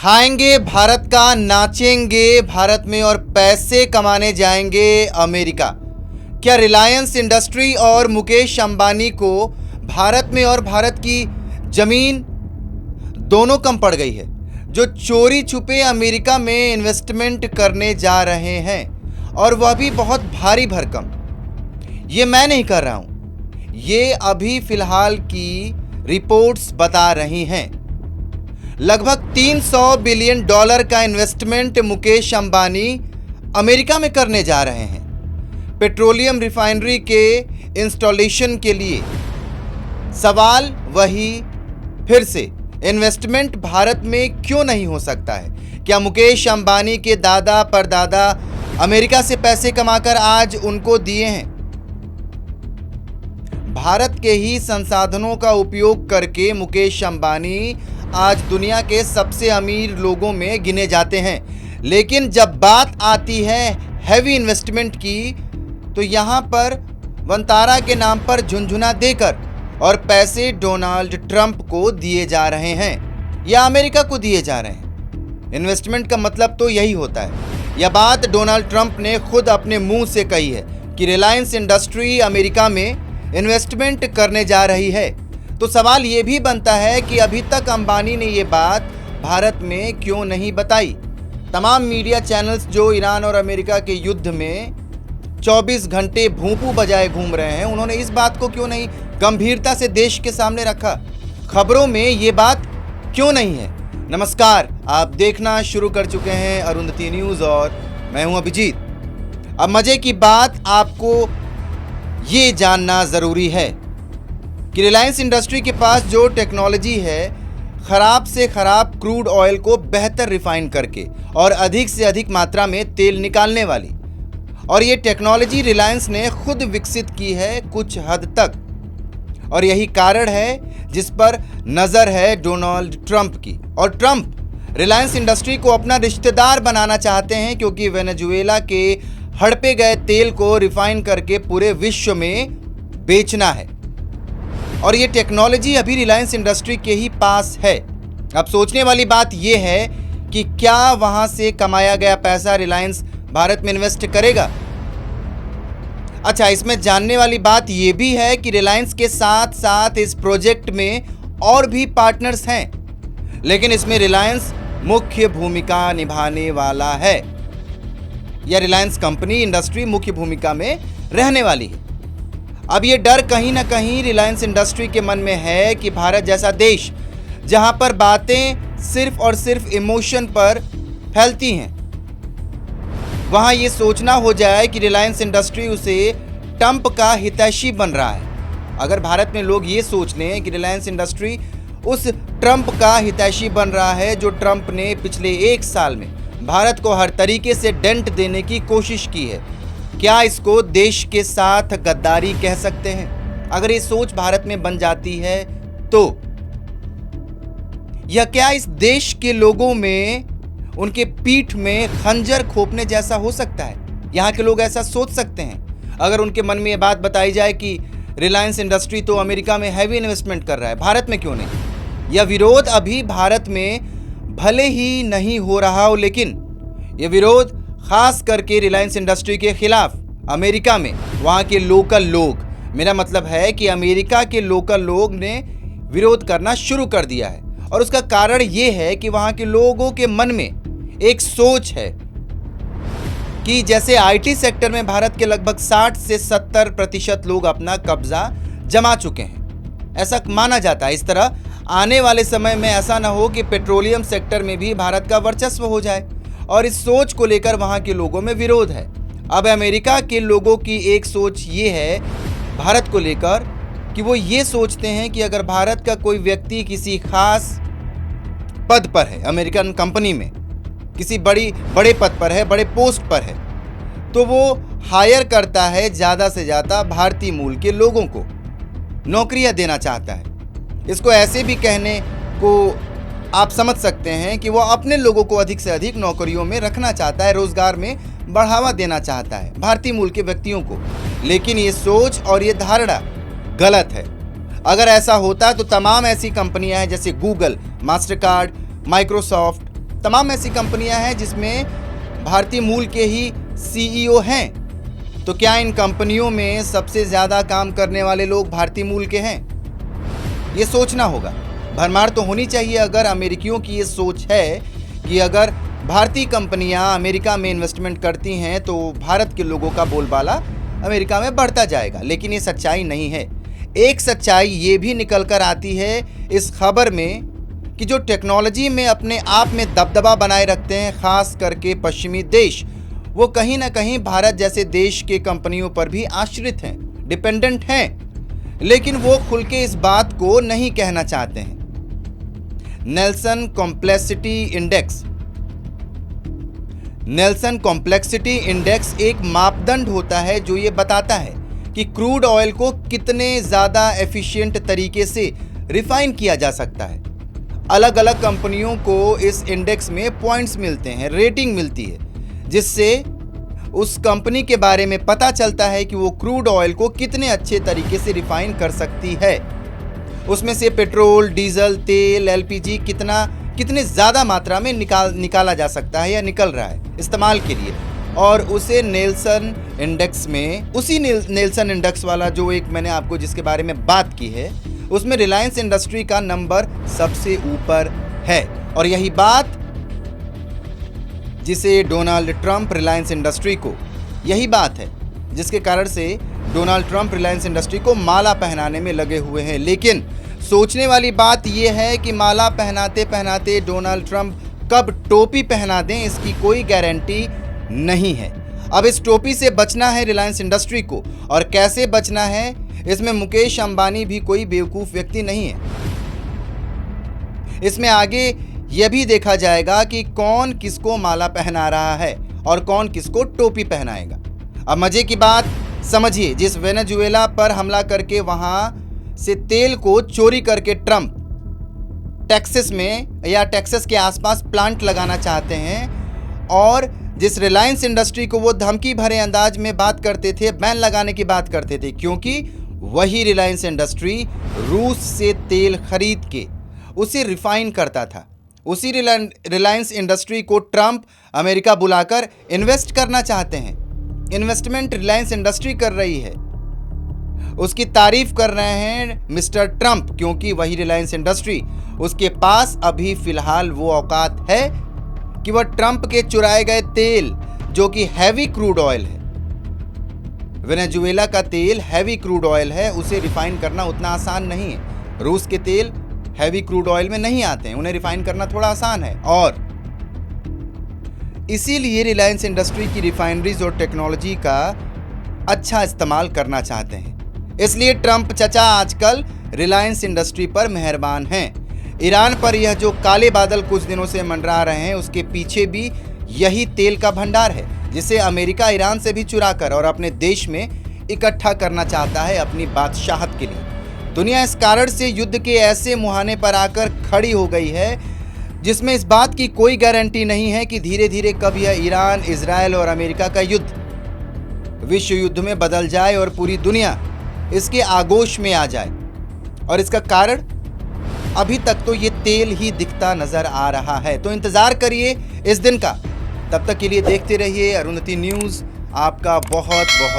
खाएंगे भारत का, नाचेंगे भारत में और पैसे कमाने जाएंगे अमेरिका। क्या रिलायंस इंडस्ट्री और मुकेश अंबानी को भारत में और भारत की जमीन दोनों कम पड़ गई है, जो चोरी छुपे अमेरिका में इन्वेस्टमेंट करने जा रहे हैं, और वह भी बहुत भारी भरकम। ये मैं नहीं कर रहा हूं, ये अभी फिलहाल की रिपोर्ट्स बता रही हैं। लगभग $300 बिलियन का इन्वेस्टमेंट मुकेश अंबानी अमेरिका में करने जा रहे हैं, पेट्रोलियम रिफाइनरी के इंस्टॉलेशन के लिए। सवाल वही फिर से, इन्वेस्टमेंट भारत में क्यों नहीं हो सकता है? क्या मुकेश अंबानी के दादा परदादा अमेरिका से पैसे कमाकर आज उनको दिए हैं? भारत के ही संसाधनों का उपयोग करके मुकेश अंबानी आज दुनिया के सबसे अमीर लोगों में गिने जाते हैं। लेकिन जब बात आती है हैवी इन्वेस्टमेंट की, तो यहाँ पर वंतारा के नाम पर झुनझुना देकर और पैसे डोनाल्ड ट्रंप को दिए जा रहे हैं या अमेरिका को दिए जा रहे हैं। इन्वेस्टमेंट का मतलब तो यही होता है। यह बात डोनाल्ड ट्रंप ने खुद अपने मुंह से कही है कि रिलायंस इंडस्ट्री अमेरिका में इन्वेस्टमेंट करने जा रही है। तो सवाल ये भी बनता है कि अभी तक अंबानी ने ये बात भारत में क्यों नहीं बताई? तमाम मीडिया चैनल्स जो ईरान और अमेरिका के युद्ध में 24 घंटे भूंपू बजाए घूम रहे हैं, उन्होंने इस बात को क्यों नहीं गंभीरता से देश के सामने रखा? खबरों में ये बात क्यों नहीं है? नमस्कार, आप देखना शुरू कर चुके हैं अरुंधति न्यूज़ और मैं हूं अभिजीत। अब मजे की बात, आपको ये जानना ज़रूरी है कि रिलायंस इंडस्ट्री के पास जो टेक्नोलॉजी है, ख़राब से ख़राब क्रूड ऑयल को बेहतर रिफाइन करके और अधिक से अधिक मात्रा में तेल निकालने वाली, और ये टेक्नोलॉजी रिलायंस ने खुद विकसित की है कुछ हद तक, और यही कारण है जिस पर नज़र है डोनाल्ड ट्रंप की। और ट्रंप रिलायंस इंडस्ट्री को अपना रिश्तेदार बनाना चाहते हैं, क्योंकि वेनेजुएला के हड़पे गए तेल को रिफाइन करके पूरे विश्व में बेचना है, और ये टेक्नोलॉजी अभी रिलायंस इंडस्ट्री के ही पास है। अब सोचने वाली बात ये है कि क्या वहाँ से कमाया गया पैसा रिलायंस भारत में इन्वेस्ट करेगा? अच्छा, इसमें जानने वाली बात ये भी है कि रिलायंस के साथ साथ इस प्रोजेक्ट में और भी पार्टनर्स हैं, लेकिन इसमें रिलायंस मुख्य भूमिका निभाने वाला है, या रिलायंस कंपनी इंडस्ट्री मुख्य भूमिका में रहने वाली है। अब ये डर कहीं ना कहीं रिलायंस इंडस्ट्री के मन में है कि भारत जैसा देश, जहां पर बातें सिर्फ और सिर्फ इमोशन पर फैलती हैं, वहां ये सोचना हो जाए कि रिलायंस इंडस्ट्री उसे ट्रंप का हितैषी बन रहा है। अगर भारत में लोग ये सोच लें कि रिलायंस इंडस्ट्री उस ट्रंप का हितैषी बन रहा है जो ट्रंप ने पिछले 1 साल में भारत को हर तरीके से डेंट देने की कोशिश की है, क्या इसको देश के साथ गद्दारी कह सकते हैं? अगर ये सोच भारत में बन जाती है तो यह क्या इस देश के लोगों में उनके पीठ में खंजर खोपने जैसा हो सकता है? यहाँ के लोग ऐसा सोच सकते हैं अगर उनके मन में ये बात बताई जाए कि रिलायंस इंडस्ट्री तो अमेरिका में हैवी इन्वेस्टमेंट कर रहा है, भारत में क्यों नहीं? यह विरोध अभी भारत में भले ही नहीं हो रहा हो, लेकिन यह विरोध खास करके रिलायंस इंडस्ट्री के खिलाफ अमेरिका में वहाँ के लोकल लोग, मेरा मतलब है कि अमेरिका के लोकल लोग ने विरोध करना शुरू कर दिया है। और उसका कारण ये है कि वहाँ के लोगों के मन में एक सोच है कि जैसे आईटी सेक्टर में भारत के लगभग 60 से 70% लोग अपना कब्जा जमा चुके हैं, ऐसा माना जाता है। इस तरह आने वाले समय में ऐसा ना हो कि पेट्रोलियम सेक्टर में भी भारत का वर्चस्व हो जाए, और इस सोच को लेकर वहाँ के लोगों में विरोध है। अब अमेरिका के लोगों की एक सोच ये है भारत को लेकर कि वो ये सोचते हैं कि अगर भारत का कोई व्यक्ति किसी खास पद पर है, अमेरिकन कंपनी में किसी बड़े पद पर है, बड़े पोस्ट पर है, तो वो हायर करता है ज़्यादा से ज़्यादा भारतीय मूल के लोगों को, नौकरियां देना चाहता है। इसको ऐसे भी कहने को आप समझ सकते हैं कि वो अपने लोगों को अधिक से अधिक नौकरियों में रखना चाहता है, रोजगार में बढ़ावा देना चाहता है भारतीय मूल के व्यक्तियों को। लेकिन ये सोच और ये धारणा गलत है। अगर ऐसा होता तो तमाम ऐसी कंपनियां हैं जैसे गूगल, मास्टरकार्ड, माइक्रोसॉफ्ट, तमाम ऐसी कंपनियां हैं जिसमें भारतीय मूल के ही सीईओ हैं। तो क्या इन कंपनियों में सबसे ज़्यादा काम करने वाले लोग भारतीय मूल के हैं? ये सोचना होगा। भरमार तो होनी चाहिए अगर अमेरिकियों की ये सोच है कि अगर भारतीय कंपनियां अमेरिका में इन्वेस्टमेंट करती हैं तो भारत के लोगों का बोलबाला अमेरिका में बढ़ता जाएगा। लेकिन ये सच्चाई नहीं है। एक सच्चाई ये भी निकल कर आती है इस खबर में कि जो टेक्नोलॉजी में अपने आप में दबदबा बनाए रखते हैं, खास करके पश्चिमी देश, वो कहीं ना कहीं भारत जैसे देश के कंपनियों पर भी आश्रित हैं, डिपेंडेंट हैं। लेकिन वो खुल के इस बात को नहीं कहना चाहते हैं। नेल्सन कॉम्प्लेक्सिटी इंडेक्स एक मापदंड होता है जो ये बताता है कि क्रूड ऑयल को कितने ज़्यादा एफिशिएंट तरीके से रिफाइन किया जा सकता है। अलग अलग कंपनियों को इस इंडेक्स में पॉइंट्स मिलते हैं, रेटिंग मिलती है, जिससे उस कंपनी के बारे में पता चलता है कि वो क्रूड ऑयल को कितने अच्छे तरीके से रिफाइन कर सकती है। उसमें से पेट्रोल, डीजल, तेल, एलपीजी कितने ज़्यादा मात्रा में निकाला जा सकता है या निकल रहा है इस्तेमाल के लिए। और उसे नेल्सन इंडेक्स वाला जो एक मैंने आपको जिसके बारे में बात की है, उसमें रिलायंस इंडस्ट्री का नंबर सबसे ऊपर है। और यही बात जिसे डोनाल्ड ट्रंप रिलायंस इंडस्ट्री को, यही बात है जिसके कारण से डोनाल्ड ट्रंप रिलायंस इंडस्ट्री को माला पहनाने में लगे हुए हैं। लेकिन सोचने वाली बात यह है कि माला पहनाते पहनाते डोनाल्ड ट्रंप कब टोपी पहना दें, इसकी कोई गारंटी नहीं है। अब इस टोपी से बचना है रिलायंस इंडस्ट्री को, और कैसे बचना है, इसमें मुकेश अंबानी भी कोई बेवकूफ़ व्यक्ति नहीं है। इसमें आगे यह भी देखा जाएगा कि कौन किसको माला पहना रहा है और कौन किसको टोपी पहनाएगा। अब मजे की बात समझिए, जिस वेनेजुएला पर हमला करके वहां से तेल को चोरी करके ट्रंप टेक्सास में या टेक्सास के आसपास प्लांट लगाना चाहते हैं, और जिस रिलायंस इंडस्ट्री को वो धमकी भरे अंदाज में बात करते थे, बैन लगाने की बात करते थे, क्योंकि वही रिलायंस इंडस्ट्री रूस से तेल खरीद के उसे रिफाइन करता था। उसी रिलायंस इंडस्ट्री को ट्रंप अमेरिका बुलाकर इन्वेस्ट करना चाहते हैं। इन्वेस्टमेंट रिलायंस इंडस्ट्री कर रही है, उसकी तारीफ कर रहे हैं मिस्टर ट्रंप, क्योंकि वही रिलायंस इंडस्ट्री, उसके पास अभी फिलहाल वो औकात है कि वह ट्रंप के चुराए गए तेल, जो कि हैवी क्रूड ऑयल है, वेनेजुएला का तेल हैवी क्रूड ऑयल है, उसे रिफाइन करना उतना आसान नहीं है। रूस के तेल हैवी क्रूड ऑयल में नहीं आते हैं, उन्हें रिफाइन करना थोड़ा आसान है। और इसीलिए रिलायंस इंडस्ट्री की रिफाइनरीज और टेक्नोलॉजी का अच्छा इस्तेमाल करना चाहते हैं। इसलिए ट्रंप चचा आजकल रिलायंस इंडस्ट्री पर मेहरबान हैं। ईरान पर यह जो काले बादल कुछ दिनों से मंडरा रहे हैं, उसके पीछे भी यही तेल का भंडार है, जिसे अमेरिका ईरान से भी चुरा कर और अपने देश में इकट्ठा करना चाहता है अपनी बादशाहत के लिए। दुनिया इस कारण से युद्ध के ऐसे मुहाने पर आकर खड़ी हो गई है जिसमें इस बात की कोई गारंटी नहीं है कि धीरे धीरे कब यह ईरान, इजराइल और अमेरिका का युद्ध विश्व युद्ध में बदल जाए और पूरी दुनिया इसके आगोश में आ जाए। और इसका कारण अभी तक तो ये तेल ही दिखता नजर आ रहा है। तो इंतजार करिए इस दिन का। तब तक के लिए देखते रहिए अरुंधति न्यूज़। आपका बहुत बहुत